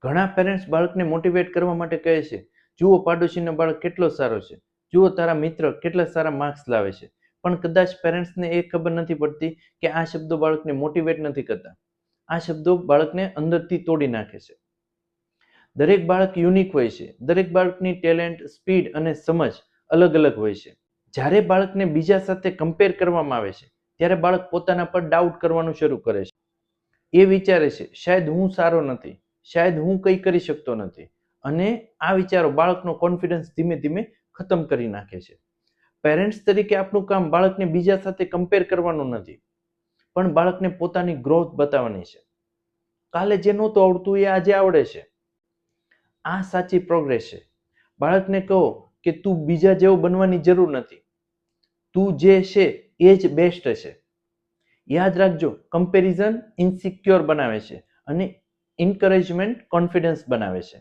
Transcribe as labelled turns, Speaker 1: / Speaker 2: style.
Speaker 1: ઘણા પેરેન્ટ્સ બાળકને મોટિવેટ કરવા માટે કહે છે, જુઓ પાડોશીનો બાળક કેટલો સારો છે, જુઓ તારા મિત્ર કેટલા સારા માર્ક્સ લાવે છે. પણ કદાચ પેરેન્ટ્સને એ ખબર નથી પડતી કે આ શબ્દો બાળકને મોટિવેટ નથી કરતા. આ શબ્દો બાળકને અંદરથી તોડી નાખે છે. દરેક બાળક યુનિક હોય છે. દરેક બાળકની ટેલેન્ટ, સ્પીડ અને સમજ અલગ અલગ હોય છે. જ્યારે બાળકને બીજા સાથે કમ્પેર કરવામાં આવે છે ત્યારે બાળક પોતાના પર ડાઉટ કરવાનું શરૂ કરે છે. એ વિચારે છે, શાયદ હું સારો નથી, શાયદ હું કંઈ કરી શકતો નથી. અને આ વિચારો બાળકનો કોન્ફિડન્સ ધીમે ધીમે ખતમ કરી નાખે છે. પેરેન્ટ્સ તરીકે આપણું કામ બાળકને બીજા સાથે કમ્પેર કરવાનું નથી, પણ બાળકને પોતાની ગ્રોથ બતાવવાની છે. કાલે જે નહોતું આવડતું એ આજે આવડે છે. આ સાચી પ્રોગ્રેસ છે. બાળકને કહો કે તું બીજા જેવો બનવાની જરૂર નથી, તું જે છે એ જ બેસ્ટ છે. યાદ રાખજો, કમ્પેરિઝન ઇન્સિક્યોર બનાવે છે અને એન્કરેજમેન્ટ કોન્ફિડન્સ બનાવે છે.